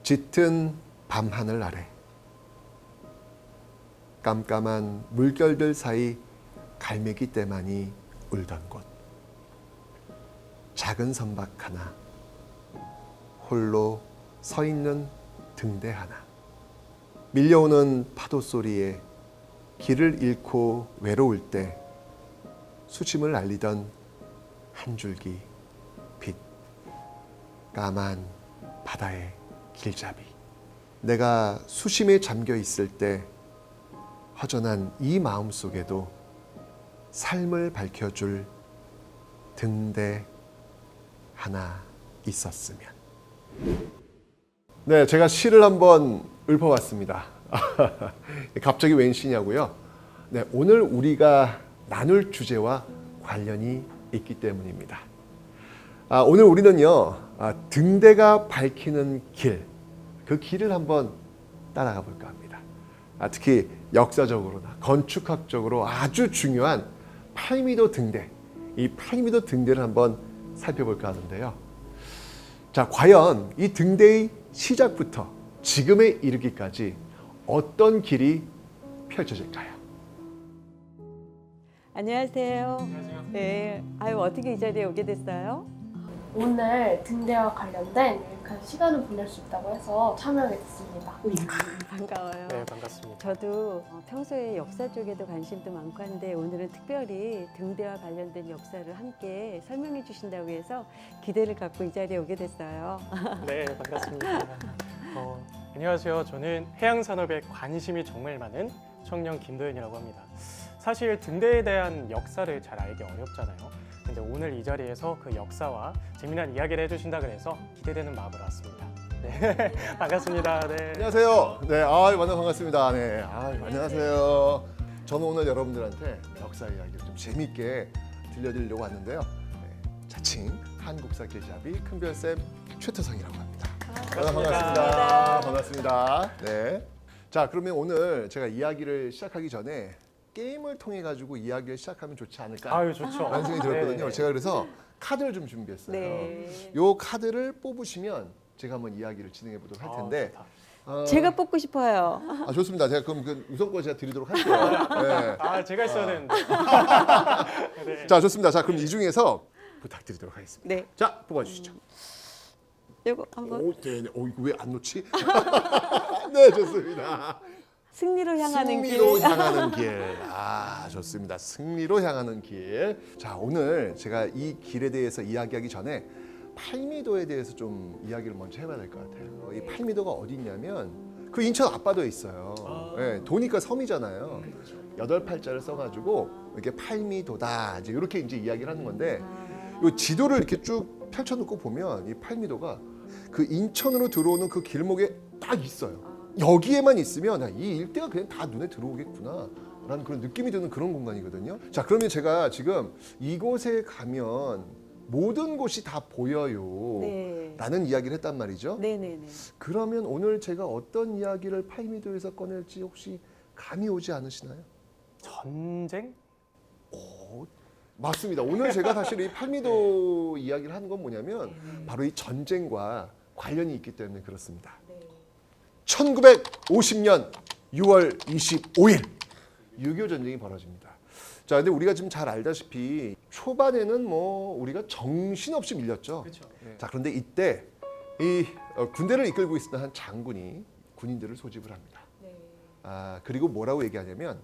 짙은 밤하늘 아래 깜깜한 물결들 사이 갈매기 떼만이 울던 곳, 작은 선박 하나, 홀로 서 있는 등대 하나, 밀려오는 파도 소리에 길을 잃고 외로울 때 수심을 알리던 한 줄기 빛, 까만 바다의 길잡이. 내가 수심에 잠겨 있을 때 허전한 이 마음 속에도 삶을 밝혀줄 등대 하나 있었으면. 네, 제가 시를 한번 읊어봤습니다. 갑자기 웬 시냐고요? 네, 오늘 우리가 나눌 주제와 관련이 있기 때문입니다. 오늘 우리는요, 등대가 밝히는 길, 그 길을 한번 따라가 볼까 합니다. 특히 역사적으로나 건축학적으로 아주 중요한 8m 등대, 이 8m 등대를 한번 살펴볼까 하는데요. 자, 과연 이 등대의 시작부터 지금에 이르기까지 어떤 길이 펼쳐질까요? 안녕하세요. 안녕하세요. 네. 어떻게 이 자리에 오게 됐어요? 오늘 등대와 관련된 유익한 시간을 보낼 수 있다고 해서 참여하게 됐습니다. 반가워요. 네, 반갑습니다. 저도 평소에 역사 쪽에도 관심도 많고 한데 오늘은 특별히 등대와 관련된 역사를 함께 설명해 주신다고 해서 기대를 갖고 이 자리에 오게 됐어요. 네, 반갑습니다. 안녕하세요. 저는 해양산업에 관심이 정말 많은 청년 김도현이라고 합니다. 사실 등대에 대한 역사를 잘 알기 어렵잖아요. 근데 오늘 이 자리에서 그 역사와 재미난 이야기를 해주신다 그래서 기대되는 마음으로 왔습니다. 네, 반갑습니다. 네. 안녕하세요. 네, 만나 반갑습니다. 네, 안녕하세요. 저는 오늘 여러분들한테 역사 이야기를 좀 재미있게 들려드리려고 왔는데요. 네, 자칭 한국사 길잡이 큰별쌤 최태성이라고 합니다. 반갑습니다. 반갑습니다. 네. 자, 그러면 오늘 제가 이야기를 시작하기 전에 게임을 통해 가지고 이야기를 시작하면 좋지 않을까? 아유, 좋죠. 라는 생각이 들었거든요. 네네. 제가 그래서 카드를 좀 준비했어요. 네. 요 카드를 뽑으시면 제가 한번 이야기를 진행해 보도록 할 텐데. 좋다. 제가 뽑고 싶어요. 좋습니다. 제가 그럼 그 우선권 제가 드리도록 할게요. 네. 제가 있어야 되는데. 네. 자, 좋습니다. 자, 그럼 이 중에서 부탁드리도록 하겠습니다. 네. 자, 뽑아주시죠. 이거 한번 네. 이거 왜 안 놓지? 네, 좋습니다. 승리로 향하는 승리로 길. 향하는 길. 좋습니다. 승리로 향하는 길. 자, 오늘 제가 이 길에 대해서 이야기하기 전에 8미도에 대해서 좀 이야기를 먼저 해봐야 될 것 같아요. 이 8미도가 어디 있냐면 그 인천 앞바다에 있어요. 네, 도니까 섬이잖아요. 8팔자를 써가지고 이렇게 8미도다. 이렇게 이제 이야기를 하는 건데 이 지도를 이렇게 쭉 펼쳐놓고 보면 이 8미도가 그 인천으로 들어오는 그 길목에 딱 있어요. 여기에만 있으면 이 일대가 그냥 다 눈에 들어오겠구나 라는 그런 느낌이 드는 그런 공간이거든요. 자, 그러면 제가 지금 이곳에 가면 모든 곳이 다 보여요 네. 라는 이야기를 했단 말이죠. 네네네. 그러면 오늘 제가 어떤 이야기를 8미도에서 꺼낼지 혹시 감이 오지 않으시나요? 전쟁? 맞습니다. 오늘 제가 사실 이 8미도 이야기를 하는 건 뭐냐면 바로 이 전쟁과 관련이 있기 때문에 그렇습니다. 1950년 6월 25일 6.25 전쟁이 벌어집니다. 자, 근데 우리가 지금 잘 알다시피 초반에는 뭐 우리가 정신없이 밀렸죠. 그렇죠. 자, 그런데 이때 이 군대를 이끌고 있었던 한 장군이 군인들을 소집을 합니다. 그리고 뭐라고 얘기하냐면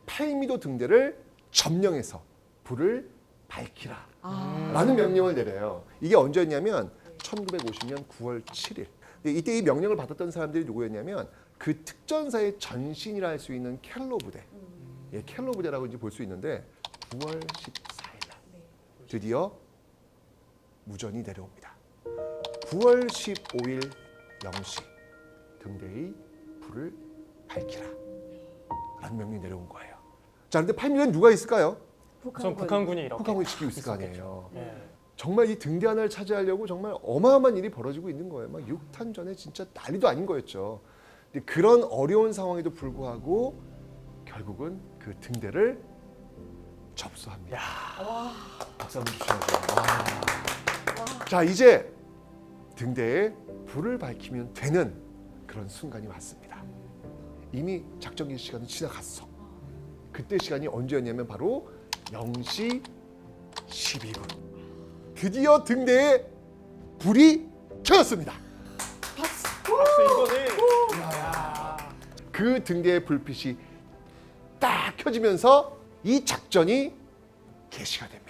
8미도 등대를 점령해서 불을 밝히라 라는 명령을 내려요. 이게 언제였냐면 1950년 9월 7일. 이때 이 명령을 받았던 사람들이 누구였냐면 그 특전사의 전신이라 할 수 있는 켈로 부대, 켈로 부대라고 이제 볼 수 있는데 9월 14일 날 드디어 무전이 내려옵니다. 9월 15일 0시 등대의 불을 밝히라 라는 명령이 내려온 거예요. 자, 그런데 8미도는 누가 있을까요? 우선 북한군이 이렇게 북한군이 지키고 있을 거 아니에요. 네. 정말 이 등대 하나를 차지하려고 정말 어마어마한 일이 벌어지고 있는 거예요. 막 6탄전에 진짜 난리도 아닌 거였죠. 근데 그런 어려운 상황에도 불구하고 결국은 그 등대를 접수합니다. 박수 한번 주셔야죠. 자, 이제 등대에 불을 밝히면 되는 그런 순간이 왔습니다. 이미 작전기 시간은 지나갔어. 그때 시간이 언제였냐면 바로 0시 12분. 드디어 등대에 불이 켜졌습니다. 박수 이거는. 야. 그 등대의 불빛이 딱 켜지면서 이 작전이 개시가 됩니다.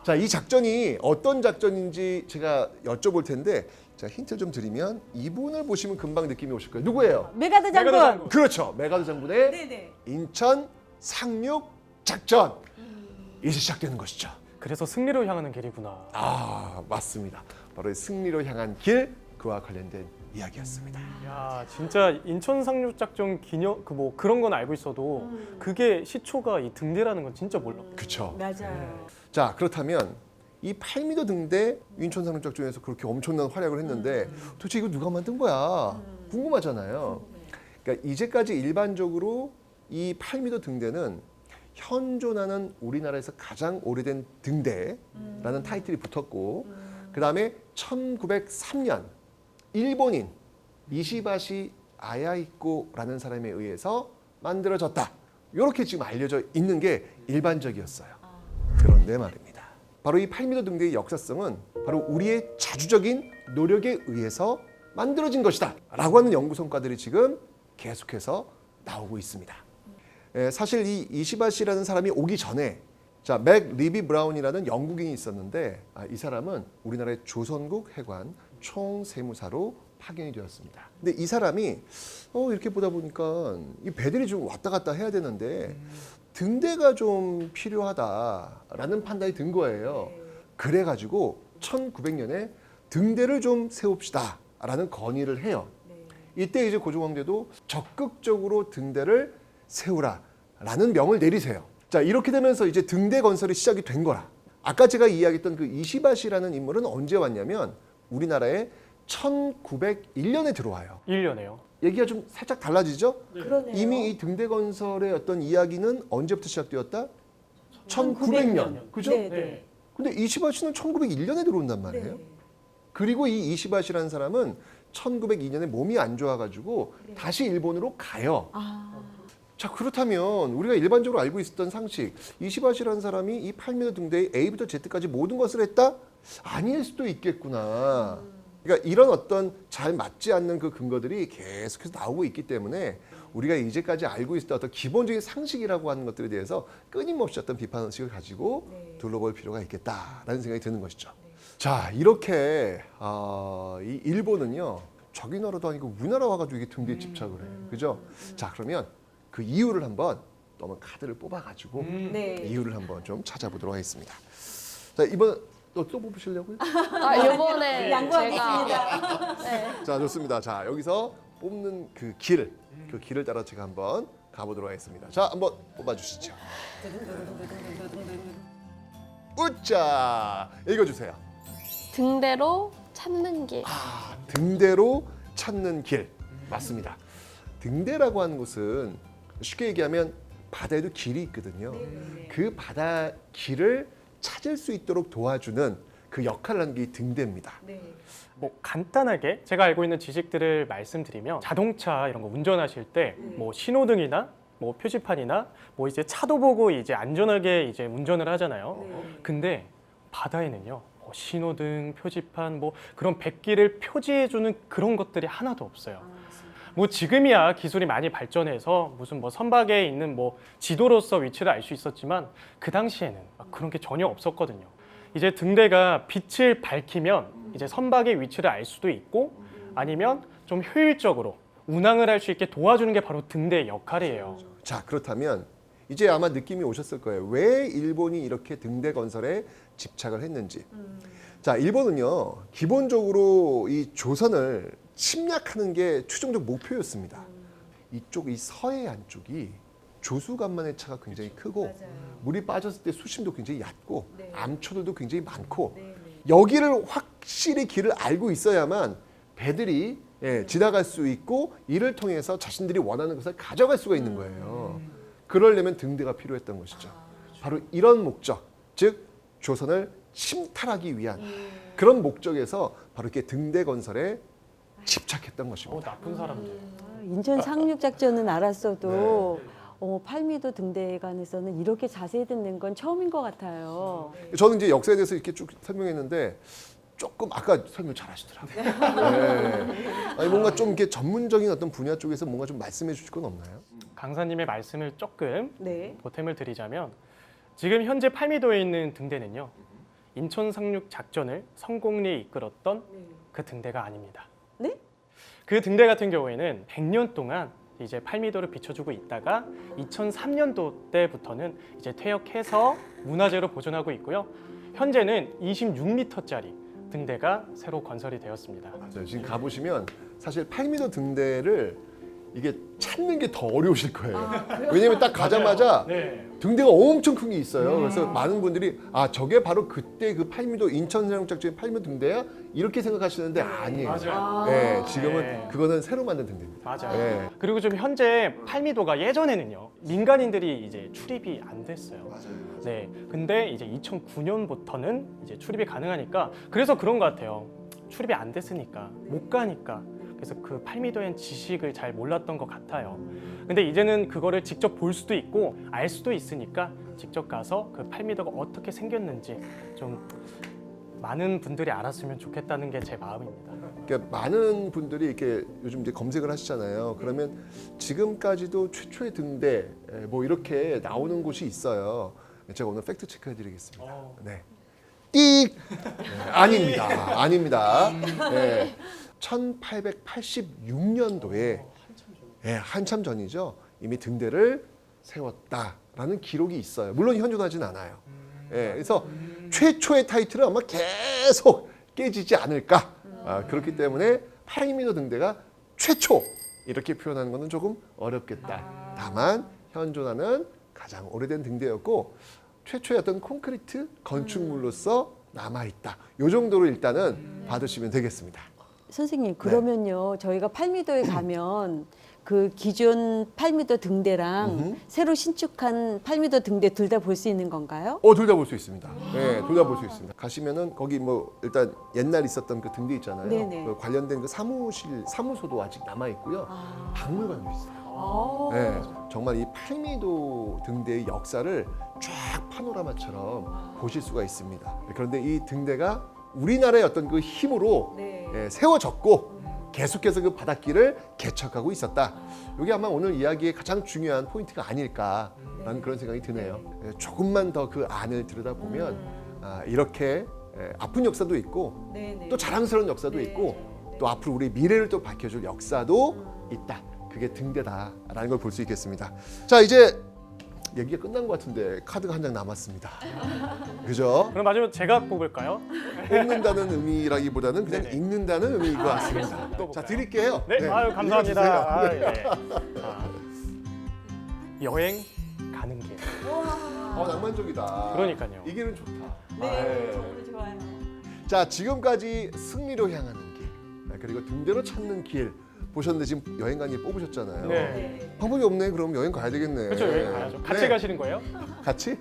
자, 이 작전이 어떤 작전인지 제가 여쭤볼 텐데, 자, 힌트 좀 드리면 이분을 보시면 금방 느낌이 오실 거예요. 누구예요? 메가드 장군. 메가드 장군. 그렇죠. 메가드 장군의 네네. 인천 상륙 작전. 이제 시작되는 것이죠. 그래서 승리로 향하는 길이구나. 아, 맞습니다. 바로 이 승리로 향한 길, 그와 관련된 이야기였습니다. 야, 진짜 인천 상륙 작전 기념 그 뭐 그런 건 알고 있어도 그게 시초가 이 등대라는 건 진짜 몰랐고. 그렇죠. 맞아요. 자, 그렇다면 이 8m 등대 인천 상륙 작전에서 그렇게 엄청난 활약을 했는데 도대체 이거 누가 만든 거야? 궁금하잖아요. 그러니까 이제까지 일반적으로 이 8m 등대는 현존하는 우리나라에서 가장 오래된 등대라는 타이틀이 붙었고, 그 다음에 1903년 일본인 이시바시 아야이코라는 사람에 의해서 만들어졌다. 이렇게 지금 알려져 있는 게 일반적이었어요. 그런데 말입니다. 바로 이 8m 등대의 역사성은 바로 우리의 자주적인 노력에 의해서 만들어진 것이다 라고 하는 연구 성과들이 지금 계속해서 나오고 있습니다. 사실 이 이시바시라는 사람이 오기 전에 자, 맥 리비 브라운이라는 영국인이 있었는데 이 사람은 우리나라의 조선국 해관 총세무사로 파견이 되었습니다. 근데 이 사람이 이렇게 보다 보니까 이 배들이 좀 왔다 갔다 해야 되는데 등대가 좀 필요하다라는 판단이 든 거예요. 그래가지고 1900년에 등대를 좀 세웁시다라는 건의를 해요. 이때 이제 고종황제도 적극적으로 등대를 세우라라는 명을 내리세요. 자, 이렇게 되면서 이제 등대 건설이 시작이 된 거라. 아까 제가 이야기했던 그 이시바시라는 인물은 언제 왔냐면 우리나라에 1901년에 들어와요. 1년에요. 얘기가 좀 살짝 달라지죠? 그러네요. 이미 이 등대 건설의 어떤 이야기는 언제부터 시작되었다? 1900년. 그죠? 네, 네. 네. 근데 이시바시는 1901년에 들어온단 말이에요. 네. 그리고 이 이시바시라는 사람은 1902년에 몸이 안 좋아가지고 다시 일본으로 가요. 자, 그렇다면 우리가 일반적으로 알고 있었던 상식, 이시바시라는 사람이 이 8m 등대의 A부터 Z까지 모든 것을 했다? 아닐 수도 있겠구나. 그러니까 이런 어떤 잘 맞지 않는 그 근거들이 계속해서 나오고 있기 때문에 우리가 이제까지 알고 있었던 어떤 기본적인 상식이라고 하는 것들에 대해서 끊임없이 어떤 비판의식을 가지고 둘러볼 필요가 있겠다라는 생각이 드는 것이죠. 자, 이렇게 이 일본은요, 저기 나라도 아니고 우리나라 와가지고 이게 등대에 집착을 해. 그죠? 자, 그러면 그 이유를 한번 또 한번 카드를 뽑아가지고 네. 이유를 한번 좀 찾아보도록 하겠습니다. 자, 이번 또 뽑으시려고요? 이번에 양보하겠습니다. 네. 자, 좋습니다. 자, 여기서 뽑는 그 길을 따라 제가 한번 가보도록 하겠습니다. 자, 한번 뽑아주시죠. 우짜, 읽어주세요. 등대로 찾는 길. 등대로 찾는 길. 맞습니다. 등대라고 하는 곳은 쉽게 얘기하면 바다에도 길이 있거든요. 그 바다 길을 찾을 수 있도록 도와주는 그 역할을 하는 게 이 등대입니다. 뭐 간단하게 제가 알고 있는 지식들을 말씀드리면 자동차 이런 거 운전하실 때 뭐 신호등이나 뭐 표지판이나 뭐 이제 차도 보고 이제 안전하게 이제 운전을 하잖아요. 근데 바다에는요, 뭐 신호등, 표지판, 뭐 그런 백기를 표지해주는 그런 것들이 하나도 없어요. 뭐 지금이야 기술이 많이 발전해서 무슨 뭐 선박에 있는 뭐 지도로서 위치를 알 수 있었지만 그 당시에는 그런 게 전혀 없었거든요. 이제 등대가 빛을 밝히면 이제 선박의 위치를 알 수도 있고 아니면 좀 효율적으로 운항을 할 수 있게 도와주는 게 바로 등대의 역할이에요. 자, 그렇다면 이제 아마 느낌이 오셨을 거예요. 왜 일본이 이렇게 등대 건설에 집착을 했는지. 자, 일본은요, 기본적으로 이 조선을 침략하는 게 최종적 목표였습니다. 이쪽 이 서해안 쪽이 조수간만의 차가 굉장히 크고 물이 빠졌을 때 수심도 굉장히 얕고 암초들도 굉장히 많고 여기를 확실히 길을 알고 있어야만 배들이 지나갈 수 있고 이를 통해서 자신들이 원하는 것을 가져갈 수가 있는 거예요. 그러려면 등대가 필요했던 것이죠. 바로 이런 목적, 즉 조선을 침탈하기 위한 그런 목적에서 바로 이렇게 등대 건설에 집착했던 것입니다. 나쁜 사람들. 인천 상륙 작전은 알았어도 네. 8미도 등대관에서는 이렇게 자세히 듣는 건 처음인 것 같아요. 저는 이제 역사에 대해서 이렇게 쭉 설명했는데 조금 아까 설명 잘하시더라고요. 네. 아니 뭔가 좀 이렇게 전문적인 어떤 분야 쪽에서 뭔가 좀 말씀해 주실 건 없나요? 강사님의 말씀을 조금 네. 보탬을 드리자면 지금 현재 8미도에 있는 등대는요. 인천 상륙 작전을 성공리에 이끌었던 그 등대가 아닙니다. 네? 그 등대 같은 경우에는 100년 동안 이제 8미도를 비춰주고 있다가 2003년도 때부터는 이제 퇴역해서 문화재로 보존하고 있고요. 현재는 26m짜리 등대가 새로 건설이 되었습니다. 맞아요. 지금 가보시면 사실 8미터 등대를 이게 찾는 게 더 어려우실 거예요. 왜냐면 딱 가자마자 네. 등대가 엄청 큰 게 있어요. 그래서 많은 분들이 아 저게 바로 그때 그 8미터 인천 상륙작전의 8미터 등대야? 이렇게 생각하시는데 아니에요. 맞아요. 네, 지금은 네. 그거는 새로 만든 등대입니다. 맞아요. 네. 그리고 좀 현재 8미도가 예전에는요 민간인들이 이제 출입이 안 됐어요. 네. 근데 이제 2009년부터는 이제 출입이 가능하니까 그래서 그런 것 같아요. 출입이 안 됐으니까 못 가니까. 그래서 그 8미도의 지식을 잘 몰랐던 것 같아요. 근데 이제는 그거를 직접 볼 수도 있고 알 수도 있으니까 직접 가서 그 8미도가 어떻게 생겼는지 좀 많은 분들이 알았으면 좋겠다는 게 제 마음입니다. 그러니까 많은 분들이 이렇게 요즘 이제 검색을 하시잖아요. 그러면 지금까지도 최초의 등대 뭐 이렇게 나오는 곳이 있어요. 제가 오늘 팩트 체크해드리겠습니다. 네, 띡 아닙니다. 아닙니다. 네. 1886년도에 한참 전이죠. 이미 등대를 세웠다라는 기록이 있어요. 물론 현존하진 않아요. 그래서 최초의 타이틀은 아마 계속 깨지지 않을까. 그렇기 때문에 8미터 등대가 최초 이렇게 표현하는 것은 조금 어렵겠다. 다만 현존하는 가장 오래된 등대였고 최초의 어떤 콘크리트 건축물로서 남아있다. 이 정도로 일단은 받으시면 되겠습니다. 선생님 그러면요 저희가 8미도에 가면 그 기존 8미도 등대랑 새로 신축한 8미도 등대 둘 다 볼 수 있는 건가요? 둘 다 볼 수 있습니다. 네, 둘 다 볼 수 있습니다. 가시면은 거기 뭐 일단 옛날 있었던 그 등대 있잖아요. 네네. 그 관련된 그 사무소도 아직 남아 있고요. 박물관도 있어요. 아. 네, 정말 이 8미도 등대의 역사를 쫙 파노라마처럼 보실 수가 있습니다. 그런데 이 등대가 우리나라의 어떤 그 힘으로 세워졌고 계속해서 그 바닷길을 개척하고 있었다. 이게 아마 오늘 이야기의 가장 중요한 포인트가 아닐까라는 그런 생각이 드네요. 조금만 더 그 안을 들여다보면 이렇게 아픈 역사도 있고 또 자랑스러운 역사도 있고 또 앞으로 우리 미래를 또 밝혀줄 역사도 있다. 그게 등대다라는 걸 볼 수 있겠습니다. 자 이제 얘기가 끝난 것 같은데 카드가 한 장 남았습니다. 그죠? 그럼 마지막으로 제가 뽑을까요? 뽑는다는 의미라기보다는 그냥 네네. 읽는다는 의미인 것 같습니다. 또 자 볼까요? 드릴게요. 네, 아유 읽어주세요. 감사합니다. 아, 네. 예. 여행 가는 길. 낭만적이다. 그러니까요. 이 길은 좋다. 너무 좋아요. 자 지금까지 승리로 향하는 길 그리고 등대로 찾는 길 보셨는데 지금 여행 간 길 뽑으셨잖아요. 네. 방법이 없네. 그럼 여행 가야 되겠네. 그렇죠, 여행 가야죠. 같이 네. 가시는 거예요? 같이?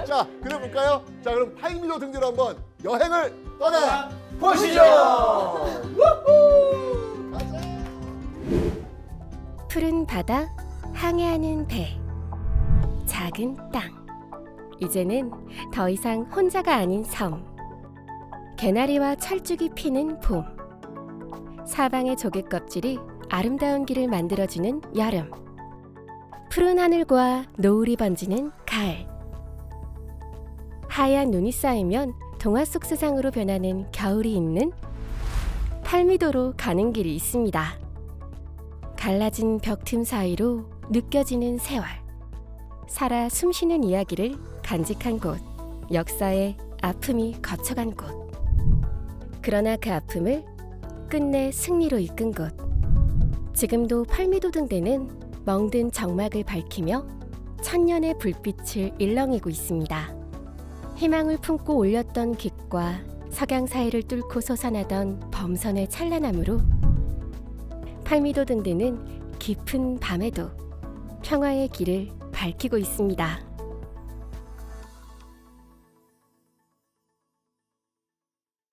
자, 그래 볼까요? 자, 그럼 8미터 등대로 한번 여행을 떠나 보시죠. 푸른 바다, 항해하는 배, 작은 땅. 이제는 더 이상 혼자가 아닌 섬. 개나리와 철쭉이 피는 봄. 사방의 조개 껍질이 아름다운 길을 만들어주는 여름. 푸른 하늘과 노을이 번지는 가을. 하얀 눈이 쌓이면 동화 속 세상으로 변하는 겨울이 있는 8미도로 가는 길이 있습니다. 갈라진 벽틈 사이로 느껴지는 세월. 살아 숨쉬는 이야기를 간직한 곳. 역사의 아픔이 거쳐간 곳. 그러나 그 아픔을 끝내 승리로 이끈 곳. 지금도 8미도 등대는 멍든 정막을 밝히며 천년의 불빛을 일렁이고 있습니다. 희망을 품고 올렸던 깃과 석양 사이를 뚫고 솟아나던 범선의 찬란함으로 8미도 등대는 깊은 밤에도 평화의 길을 밝히고 있습니다.